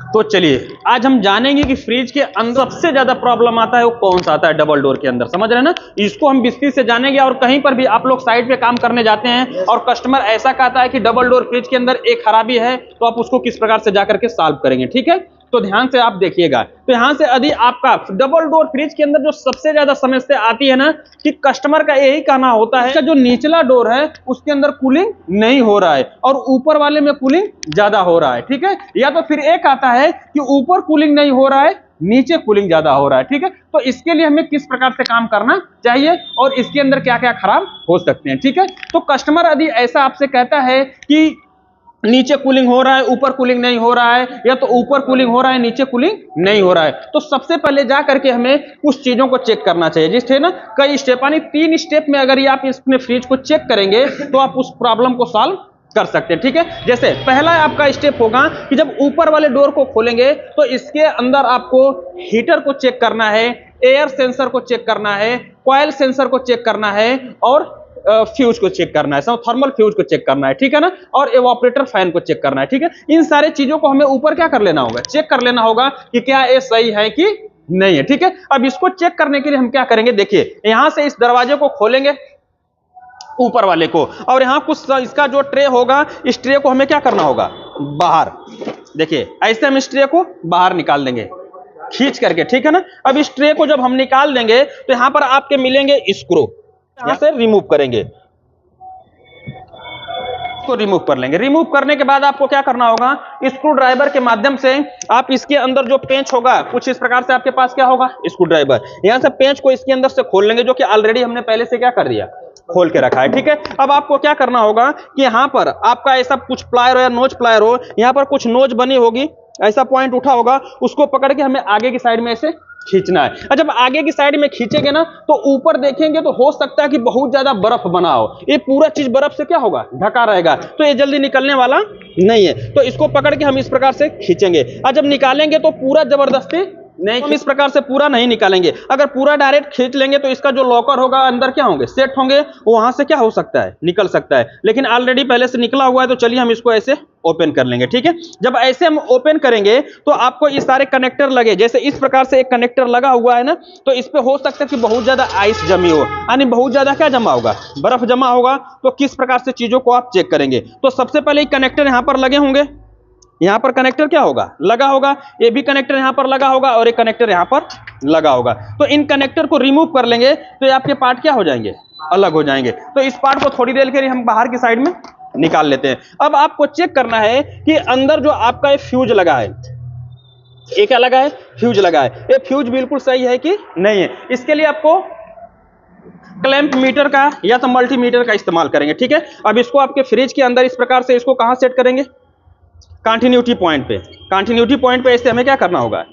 तो चलिए आज हम जानेंगे कि फ्रिज के अंदर सबसे ज्यादा प्रॉब्लम आता है वो कौन सा आता है डबल डोर के अंदर, समझ रहे हैं ना। इसको हम विस्तृत से जानेंगे और कहीं पर भी आप लोग साइट पे काम करने जाते हैं और कस्टमर ऐसा कहता है कि डबल डोर फ्रिज के अंदर एक खराबी है, तो आप उसको किस प्रकार से जाकर के सॉल्व करेंगे, ठीक है। तो ध्यान से आप देखिएगा। तो यहां से यदि आपका डबल डोर फ्रिज के अंदर जो सबसे ज्यादा समस्या आती है ना, कि कस्टमर का यही कहना होता है कि जो निचला डोर है उसके अंदर कूलिंग नहीं हो रहा है और ऊपर वाले में कूलिंग ज्यादा हो रहा है, ठीक है। या तो फिर एक आता है कि ऊपर कूलिंग नहीं हो रहा है, नीचे कूलिंग ज्यादा हो रहा है, ठीक है। तो इसके लिए हमें किस प्रकार से काम करना चाहिए और इसके अंदर क्या क्या खराब हो सकते हैं, ठीक है। तो कस्टमर यदि ऐसा आपसे कहता है कि नीचे कूलिंग हो रहा है ऊपर कूलिंग नहीं हो रहा है, या तो ऊपर कूलिंग हो रहा है नीचे कूलिंग नहीं हो रहा है, तो सबसे पहले जा करके हमें कुछ चीजों को चेक करना चाहिए। जिससे ना कई स्टेप यानी 3 स्टेप में अगर आप इसमें फ्रिज को चेक करेंगे तो आप उस प्रॉब्लम को सॉल्व कर सकते हैं, ठीक है। जैसे पहला आपका स्टेप होगा कि जब ऊपर वाले डोर को खोलेंगे तो इसके अंदर आपको हीटर को चेक करना है, एयर सेंसर को चेक करना है, कॉइल सेंसर को चेक करना है और फ्यूज को चेक करना है, थर्मल फ्यूज को चेक करना है, ठीक है ना, और एवापोरेटर फैन को चेक करना है, ठीक है। इन सारे चीजों को हमें ऊपर क्या कर लेना होगा, चेक कर लेना होगा कि क्या ये सही है कि नहीं है, ठीक है। अब इसको चेक करने के लिए हम क्या करेंगे, देखिए यहां से इस दरवाजे को खोलेंगे ऊपर वाले को, और यहां कुछ इसका जो ट्रे होगा इस ट्रे को हमें क्या करना होगा, बाहर, देखिए ऐसे हम इस ट्रे को बाहर निकाल देंगे खींच करके, ठीक है ना। अब इस ट्रे को जब हम निकाल देंगे तो यहां पर आपके मिलेंगे स्क्रू, यहां से रिमूव करेंगे, इसको रिमूव कर लेंगे। रिमूव करने के बाद आपको क्या करना होगा, स्क्रू ड्राइवर के माध्यम से आप इसके अंदर जो पेंच होगा कुछ इस प्रकार से आपके पास क्या होगा, स्क्रू ड्राइवर, यहां से पेंच को इसके अंदर से खोल लेंगे, जो कि ऑलरेडी हमने पहले से क्या कर दिया, खोल के रखा है, ठीक है। अब आपको क्या करना होगा कि यहां पर आपका ऐसा कुछ प्लायर हो या नोच प्लायर हो, यहां पर कुछ नोच बनी होगी, ऐसा पॉइंट उठा होगा, उसको पकड़ के हमें आगे की साइड में ऐसे खींचना है। और जब आगे की साइड में खींचेंगे ना तो ऊपर देखेंगे तो हो सकता है कि बहुत ज्यादा बर्फ बना हो, ये पूरा चीज बर्फ से क्या होगा, ढका रहेगा, तो ये जल्दी निकलने वाला नहीं है। तो इसको पकड़ के हम इस प्रकार से खींचेंगे, और जब निकालेंगे तो पूरा जबरदस्ती नहीं, हम इस प्रकार से पूरा नहीं निकालेंगे। अगर पूरा डायरेक्ट खींच लेंगे तो इसका जो लॉकर होगा अंदर क्या होंगे, सेट होंगे, वहां से क्या हो सकता है, निकल सकता है, लेकिन ऑलरेडी पहले से निकला हुआ है। तो चलिए हम इसको ऐसे ओपन कर लेंगे, ठीक है। जब ऐसे हम ओपन करेंगे तो आपको इस सारे कनेक्टर लगे, जैसे इस प्रकार से एक कनेक्टर लगा हुआ है ना, तो इस पे हो सकता है कि बहुत ज्यादा आइस जमी हो, यानी बहुत ज्यादा क्या जमा होगा, बर्फ जमा होगा। तो किस प्रकार से चीजों को आप चेक करेंगे, तो सबसे पहले कनेक्टर यहां पर लगे होंगे, यहां पर कनेक्टर क्या होगा, लगा होगा, ये भी कनेक्टर यहां पर लगा होगा और एक कनेक्टर यहां पर लगा होगा। तो इन कनेक्टर को रिमूव कर लेंगे तो ये आपके पार्ट क्या हो जाएंगे, अलग हो जाएंगे। तो इस पार्ट को थोड़ी देर के लिए हम बाहर की साइड में निकाल लेते हैं। अब आपको चेक करना है कि अंदर जो आपका ये फ्यूज लगा है, ये क्या लगा है, फ्यूज लगा है, ये फ्यूज बिल्कुल सही है कि नहीं है। इसके लिए आपको क्लैंप मीटर का या तो मल्टीमीटर का इस्तेमाल करेंगे, ठीक है। अब इसको आपके फ्रिज के अंदर इस प्रकार से इसको कहां सेट करेंगे, कंटिन्यूटी पॉइंट पे, कंटिन्यूटी पॉइंट पे ऐसे हमें क्या करना होगा,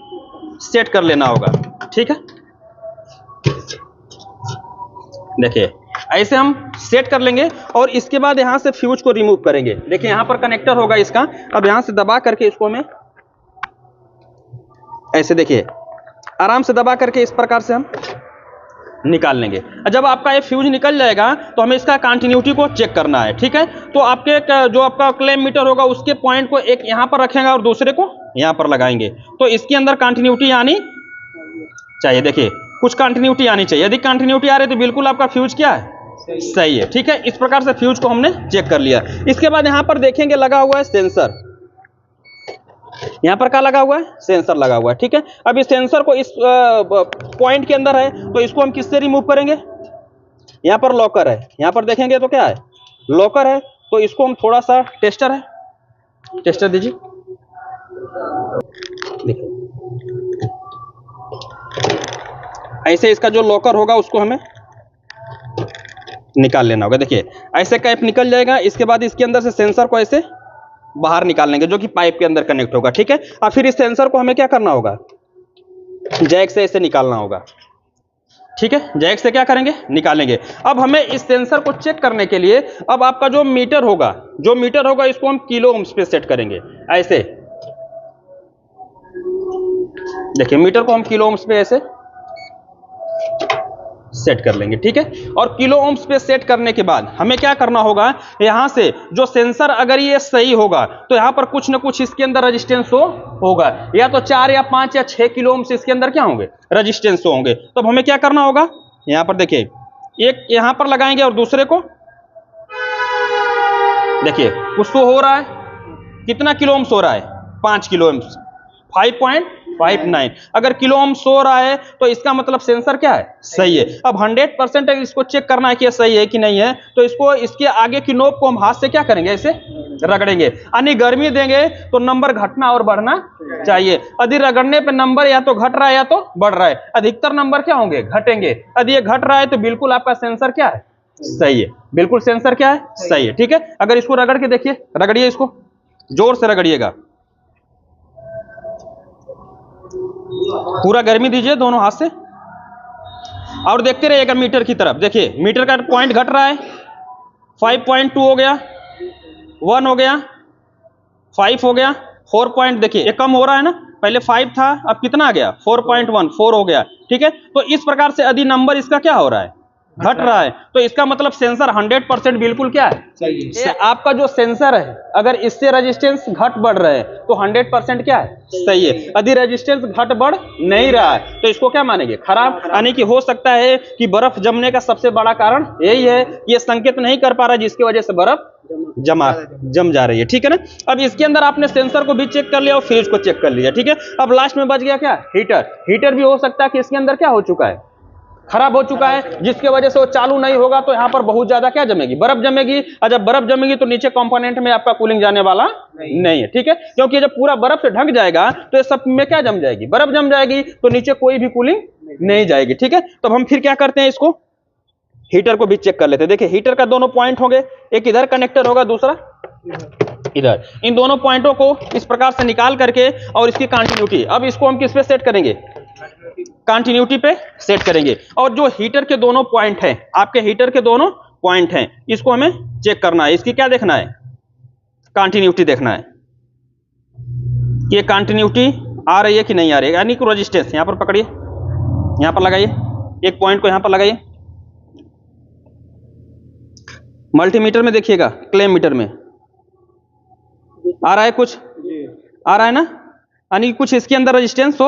सेट कर लेना होगा, ठीक है। देखिए ऐसे हम सेट कर लेंगे और इसके बाद यहां से फ्यूज को रिमूव करेंगे। देखिए यहां पर कनेक्टर होगा इसका, अब यहां से दबा करके इसको हमें ऐसे, देखिए आराम से दबा करके इस प्रकार से हम निकाल लेंगे। जब आपका ये फ्यूज निकल जाएगा तो हमें इसका कंटिन्यूटी को चेक करना है, ठीक है। तो आपके जो आपका क्लैंप मीटर होगा उसके पॉइंट को एक यहां पर रखेंगे और दूसरे को यहां पर लगाएंगे, तो इसके अंदर कंटिन्यूटी आनी चाहिए। देखिए कुछ कंटिन्यूटी आनी चाहिए, यदि कंटिन्यूटी आ रही है तो बिल्कुल आपका फ्यूज क्या है, सही है, ठीक है। इस प्रकार से फ्यूज को हमने चेक कर लिया। इसके बाद यहां पर देखेंगे लगा हुआ है सेंसर, यहां पर क्या लगा हुआ है, सेंसर लगा हुआ है, ठीक है। अब इस सेंसर को इस पॉइंट के अंदर है, तो इसको हम किससे रिमूव करेंगे, यहां पर लॉकर है, यहां पर देखेंगे तो क्या है, लॉकर है, तो इसको हम थोड़ा सा टेस्टर है, टेस्टर दीजिए, देखिए ऐसे इसका जो लॉकर होगा उसको हमें निकाल लेना होगा। देखिए ऐसे कैप निकल जाएगा। इसके बाद इसके अंदर से सेंसर को ऐसे बाहर निकाल लेंगे, जो कि पाइप के अंदर कनेक्ट होगा, ठीक है। और फिर इस सेंसर को हमें क्या करना होगा, जैक से ऐसे निकालना होगा, ठीक है। जैक से क्या करेंगे, निकालेंगे। अब हमें इस सेंसर को चेक करने के लिए अब आपका जो मीटर होगा इसको हम किलो ओम्स पे सेट करेंगे। ऐसे देखिए मीटर को हम किलो ओम्स पे ऐसे सेट कर लेंगे, ठीक है। और किलो ओम्स पे सेट करने के बाद हमें क्या करना होगा, यहां से जो सेंसर अगर ये सही होगा तो यहां पर कुछ ना कुछ इसके अंदर रेजिस्टेंस होगा, या तो 4 या 5 या 6 किलो ओम्स इसके अंदर क्या होंगे, रेजिस्टेंस होंगे। तो अब हमें क्या करना होगा, यहां पर देखिए, एक यहां पर लगाएंगे और दूसरे को देखिए कुछ तो हो रहा है, कितना किलो ओम्स हो रहा है, 5 किलो ओम्स, 5.59। अगर किलो ओम्स हो रहा है तो इसका मतलब सेंसर क्या है, सही है। अब 100% इसको चेक करना है कि सही है कि नहीं है, तो इसको इसके आगे की नोब को हम हाथ से क्या करेंगे, ऐसे रगड़ेंगे, यानी गर्मी देंगे तो नंबर घटना और बढ़ना चाहिए। यदि रगड़ने पे नंबर या तो घट रहा है या तो बढ़ रहा है, अधिकतर नंबर क्या होंगे, घटेंगे। यदि ये घट रहा है तो बिल्कुल आपका सेंसर क्या है, सही है, बिल्कुल सेंसर क्या है, सही है, ठीक है। अगर इसको रगड़ के देखिए, रगड़िए, इसको जोर से रगड़िएगा, पूरा गर्मी दीजिए दोनों हाथ से और देखते रहिएगा मीटर की तरफ। देखिए मीटर का पॉइंट घट रहा है, 5.2 हो गया, 1 हो गया, 5 हो गया, 4 पॉइंट, देखिए ये कम हो रहा है ना, पहले 5 था, अब कितना आ गया, 4.1, 4 हो गया, ठीक है। तो इस प्रकार से यदि नंबर इसका क्या हो रहा है, घट रहा है, तो इसका मतलब सेंसर 100% बिल्कुल क्या है, सही। आपका जो सेंसर है अगर इससे रेजिस्टेंस घट बढ़ रहे हैं तो 100% क्या है, सही है। यदि रेजिस्टेंस घट बढ़ नहीं रहा है तो इसको क्या मानेंगे, खराब। यानी कि हो सकता है कि बर्फ जमने का सबसे बड़ा कारण यही है, ये संकेत नहीं कर पा रहा जिसकी वजह से बर्फ जम जा रही है, ठीक है ना। अब इसके अंदर आपने सेंसर को भी चेक कर लिया और फ्रिज को चेक कर लिया, ठीक है। अब लास्ट में बच गया क्या, हीटर। हीटर भी हो सकता है कि इसके अंदर क्या हो चुका है, खराब हो चुका है, जिसकी वजह से वो चालू नहीं होगा, तो यहां पर बहुत ज्यादा क्या जमेगी, बर्फ जमेगी। और जब बर्फ जमेगी तो नीचे कंपोनेंट में आपका कूलिंग जाने वाला नहीं है, ठीक है। क्योंकि जब पूरा बर्फ से ढक जाएगा तो ये सब में क्या जम जाएगी, बर्फ जम जाएगी, तो नीचे कोई भी कूलिंग नहीं जाएगी, ठीक है। तो हम फिर क्या करते हैं, इसको हीटर को भी चेक कर लेते हैं। देखिए हीटर का दोनों पॉइंट होंगे, एक इधर कनेक्टर होगा, दूसरा इधर। इन दोनों पॉइंटों को इस प्रकार से निकाल करके और इसकी कंटिन्यूटी, अब इसको हम किस पे सेट करेंगे, कंटिन्यूटी पे सेट करेंगे। और जो हीटर के दोनों पॉइंट हैं, आपके हीटर के दोनों पॉइंट हैं, इसको हमें चेक करना है। इसकी क्या देखना है, कंटिन्यूटी देखना है कि कंटिन्यूटी आ रही है कि नहीं आ रही है, यानी कि रेजिस्टेंस। यहां पर पकड़िए, यहां पर लगाइए, एक पॉइंट को यहां पर लगाइए, मल्टीमीटर में देखिएगा, क्लेम मीटर में आ रहा है, कुछ आ रहा है ना, यानी कुछ इसके अंदर रेजिस्टेंस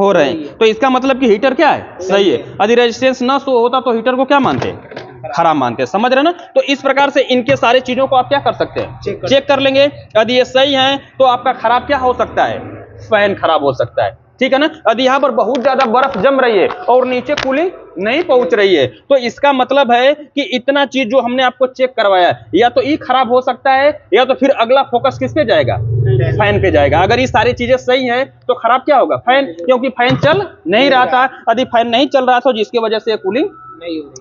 हो रहे हैं, तो इसका मतलब कि हीटर क्या है, सही है। यदि रेजिस्टेंस ना शो होता तो हीटर को क्या मानते हैं, खराब मानते हैं, समझ रहे ना। तो इस प्रकार से इनके सारे चीजों को आप क्या कर सकते हैं, चेक कर लेंगे। यदि ये सही है तो आपका खराब क्या हो सकता है, फैन खराब हो सकता है, ठीक है ना। यदि यहाँ पर बहुत ज्यादा बर्फ जम रही है और नीचे कूलिंग नहीं पहुंच रही है, तो इसका मतलब है कि इतना चीज जो हमने आपको चेक करवाया, या तो ये खराब हो सकता है, या तो फिर अगला फोकस किस पे जाएगा, फैन पे जाएगा। अगर ये सारी चीजें सही हैं तो खराब क्या होगा, फैन, क्योंकि फैन चल नहीं रहा था। यदि फैन नहीं चल रहा था जिसकी वजह से कूलिंग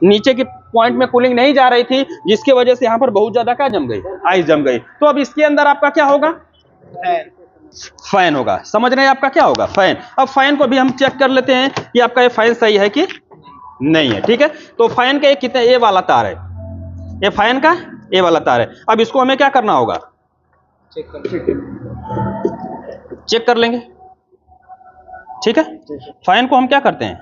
नीचे के पॉइंट में कूलिंग नहीं जा रही थी, जिसकी वजह से यहाँ पर बहुत ज्यादा क्या जम गई, आइस जम गई। तो अब इसके अंदर आपका क्या होगा, फैन होगा। समझ रहे हैं, आपका क्या होगा, फैन। अब फैन को भी हम चेक कर लेते हैं कि आपका ये फैन सही है कि नहीं है, ठीक है। तो फैन का कितना, ये वाला तार है, ये फैन का ये वाला तार है। अब इसको हमें क्या करना होगा, चेक कर लेंगे, ठीक है। फैन को हम क्या करते हैं,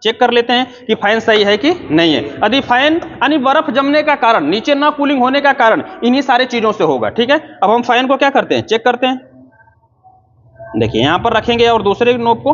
चेक कर लेते हैं कि फैन सही है कि नहीं है। यदि फैन यानी बर्फ जमने का कारण, नीचे ना कूलिंग होने का कारण इन्हीं सारी चीजों से होगा, ठीक है। अब हम फैन को क्या करते हैं, चेक करते हैं। देखिए यहां पर रखेंगे और दूसरे नोब को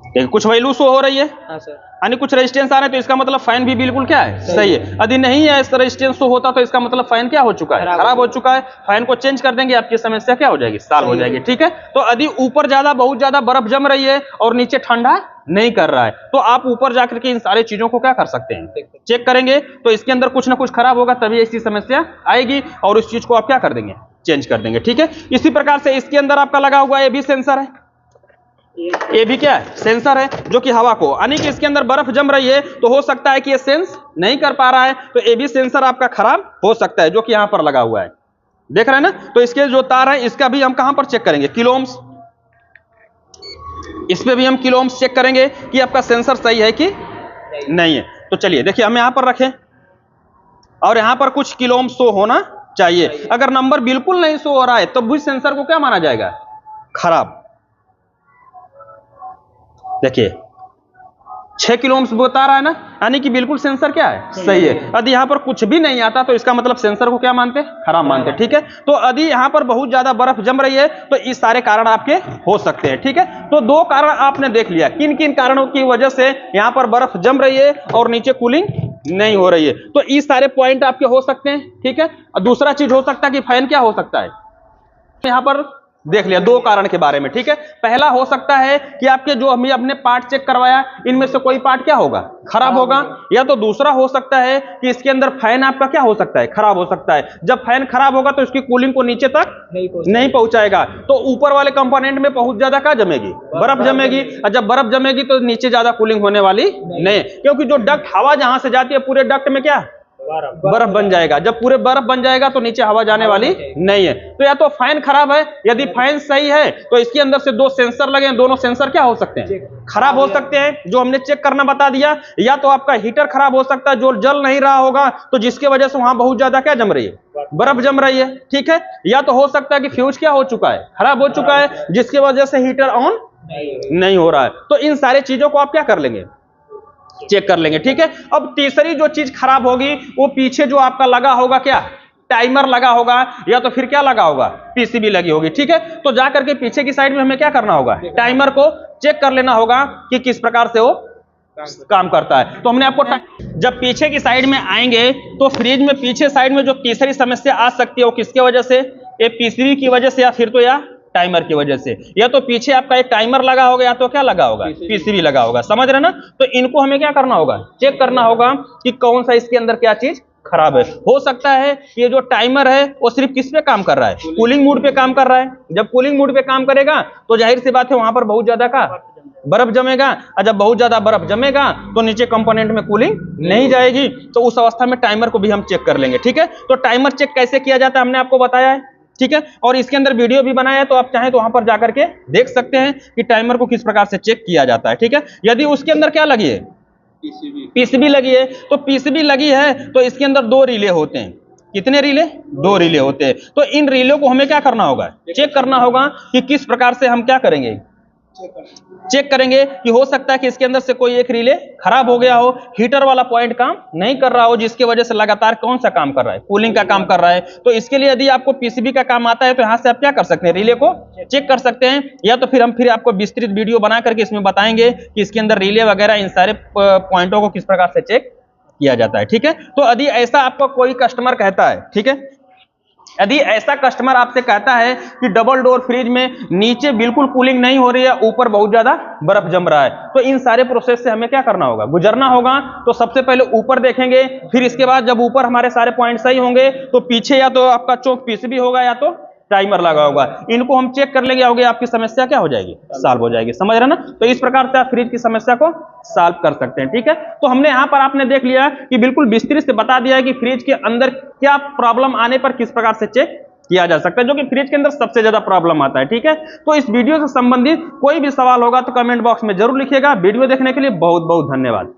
देखिए, कुछ वैल्यू शो हो रही है, यानी कुछ रेजिस्टेंस आ रहे हैं, तो इसका मतलब फैन भी बिल्कुल क्या है, सही है। यदि नहीं है इस रेजिस्टेंस शो होता तो इसका मतलब फैन क्या हो चुका है, खराब हो चुका है। फैन को चेंज कर देंगे, आपकी समस्या क्या हो जाएगी, सॉल्व हो जाएगी, ठीक है। तो यदि ऊपर ज्यादा बहुत ज्यादा बर्फ जम रही है और नीचे ठंडा नहीं कर रहा है, तो आप ऊपर जाकर के इन सारी चीजों को क्या कर सकते हैं, चेक करेंगे। तो इसके अंदर कुछ ना कुछ खराब होगा, तभी ऐसी समस्या आएगी, और उस चीज को आप क्या कर देंगे, चेंज कर देंगे, ठीक है। इसी प्रकार से इसके अंदर आपका लगा हुआ ये भी सेंसर है, ये भी क्या है, सेंसर है, जो कि हवा को, यानी कि इसके अंदर बर्फ जम रही है तो हो सकता है कि ये सेंस नहीं कर पा रहा है, तो ये भी सेंसर आपका खराब हो सकता है, जो कि यहां पर लगा हुआ है, देख रहे हैं ना। तो इसके जो तार है इसका भी हम कहां पर चेक करेंगे, किलो ओम्स, इस पे भी हम किलो ओम्स चेक करेंगे कि आपका सेंसर सही है कि नहीं है। तो चलिए देखिए, हम यहां पर रखें और यहां पर कुछ किलो ओम्स शो होना चाहिए। अगर नंबर बिल्कुल नहीं शो हो रहा है तब भी सेंसर को क्या माना जाएगा, खराब। देखिए 6 किलो ओम्स बता रहा है ना, यानी कि बिल्कुल सेंसर क्या है, सही है। यदि यहाँ पर कुछ भी नहीं आता तो इसका मतलब सेंसर को क्या मानते, खराब मानते, ठीक है। तो यदि यहाँ पर बहुत ज्यादा बर्फ जम रही है तो इस सारे कारण आपके हो सकते हैं, ठीक है। तो दो कारण आपने देख लिया, किन किन कारणों की वजह से यहाँ पर बर्फ जम रही है और नीचे कूलिंग नहीं हो रही है। तो इस सारे पॉइंट आपके हो सकते हैं, ठीक है। और दूसरा चीज हो सकता है कि फैन क्या हो सकता है, यहाँ पर देख लिया दो कारण के बारे में, ठीक है। पहला हो सकता है कि आपके जो हमने अपने पार्ट चेक करवाया इनमें से कोई पार्ट क्या होगा, खराब होगा। या तो दूसरा हो सकता है कि इसके अंदर फैन आपका क्या हो सकता है, खराब हो सकता है। जब फैन खराब होगा तो इसकी कूलिंग को नीचे तक नहीं पहुंचाएगा, तो ऊपर वाले कंपोनेंट में बहुत ज्यादा क्या जमेगी, बर्फ जमेगी। और जब बर्फ जमेगी तो नीचे ज्यादा कूलिंग होने वाली नहीं, क्योंकि जो डक्ट हवा जहां से जाती है पूरे डक्ट में क्या बर्फ बन जाएगा। जब पूरे बर्फ बन जाएगा तो नीचे हवा जाने वाली नहीं है। तो या तो फैन खराब है, यदि फैन सही है तो इसके अंदर से दो सेंसर लगे हैं, दोनों सेंसर क्या हो सकते हैं, खराब हो सकते हैं, जो हमने चेक करना बता दिया। या तो आपका हीटर खराब हो सकता है जो जल नहीं रहा होगा, तो जिसकी वजह से वहां बहुत ज्यादा क्या जम रही है, बर्फ जम रही है, ठीक है। या तो हो सकता है कि फ्यूज क्या हो चुका है, खराब हो चुका है, जिसकी वजह से हीटर ऑन नहीं हो रहा है। तो इन सारे चीजों को आप क्या कर लेंगे, चेक कर लेंगे, ठीक है। अब तीसरी जो चीज खराब होगी वो पीछे जो आपका लगा होगा क्या, टाइमर लगा होगा, या तो फिर क्या लगा होगा, पीसीबी लगी होगी, ठीक है। तो जाकर के पीछे की साइड में हमें क्या करना होगा, टाइमर को चेक कर लेना होगा कि किस प्रकार से वो काम करता है। तो हमने आपको जब पीछे की साइड में आएंगे तो फ्रिज में पीछे साइड में जो तीसरी समस्या आ सकती है वो किसके वजह से, ये पीसीबी की वजह से, या फिर तो या टाइमर की वजह से। या तो पीछे आपका एक टाइमर लगा होगा या तो क्या लगा होगा, पीसीबी लगा होगा, समझ रहे ना। तो इनको हमें क्या करना होगा, चेक करना होगा कि कौन सा इसके अंदर क्या चीज खराब है। हो सकता है ये जो टाइमर है वो सिर्फ किस पे काम कर रहा है, कूलिंग मोड पे काम कर रहा है। जब कूलिंग मोड पे काम करेगा तो जाहिर सी बात है वहां पर बहुत ज्यादा का बर्फ जमेगा, और जब बहुत ज्यादा बर्फ जमेगा तो नीचे कंपोनेंट में कूलिंग नहीं जाएगी। तो उस अवस्था में टाइमर को भी हम चेक कर लेंगे, ठीक है। तो टाइमर चेक कैसे किया जाता है हमने आपको बताया है, ठीक है। और इसके अंदर वीडियो भी बनाया है, तो आप चाहें तो वहां पर जाकर के देख सकते हैं कि टाइमर को किस प्रकार से चेक किया जाता है, ठीक है। यदि उसके अंदर क्या लगी है, पीसीबी लगी है, तो पीसीबी लगी है तो इसके अंदर दो रिले होते हैं। कितने रिले, दो रिले होते हैं। तो इन रिले को हमें क्या करना होगा, चेक करना होगा कि किस प्रकार से हम क्या करेंगे, चेक करेंगे कि हो सकता है कि इसके अंदर से कोई एक रिले खराब हो गया हो, हीटर वाला पॉइंट काम नहीं कर रहा हो, जिसकी वजह से लगातार कौन सा काम कर रहा है, कूलिंग का काम कर रहा है। तो इसके लिए यदि आपको पीसीबी का काम आता है तो यहां से आप क्या कर सकते हैं, रिले को चेक कर सकते हैं। या तो फिर हम आपको विस्तृत वीडियो बना करके इसमें बताएंगे कि इसके अंदर रिले वगैरह इन सारे पॉइंटों को किस प्रकार से चेक किया जाता है, ठीक है। तो यदि ऐसा आपको कोई कस्टमर कहता है, ठीक है, यदि ऐसा कस्टमर आपसे कहता है कि डबल डोर फ्रिज में नीचे बिल्कुल कूलिंग नहीं हो रही है, ऊपर बहुत ज्यादा बर्फ जम रहा है, तो इन सारे प्रोसेस से हमें क्या करना होगा, गुजरना होगा। तो सबसे पहले ऊपर देखेंगे, फिर इसके बाद जब ऊपर हमारे सारे पॉइंट सही होंगे तो पीछे या तो आपका चौक पीसीबी होगा या तो टाइमर लगा होगा। इनको हम चेक कर लेंगे, होगी आपकी समस्या क्या हो जाएगी, सॉल्व हो जाएगी, समझ रहे ना। तो इस प्रकार से आप फ्रिज की समस्या को सॉल्व कर सकते हैं, ठीक है। तो हमने यहाँ पर आपने देख लिया कि बिल्कुल विस्तृत से बता दिया है कि फ्रिज के अंदर क्या प्रॉब्लम आने पर किस प्रकार से चेक किया जा सकता है, जो कि फ्रिज के अंदर सबसे ज्यादा प्रॉब्लम आता है, ठीक है। तो इस वीडियो से संबंधित कोई भी सवाल होगा तो कमेंट बॉक्स में जरूर लिखिएगा। वीडियो देखने के लिए बहुत बहुत धन्यवाद।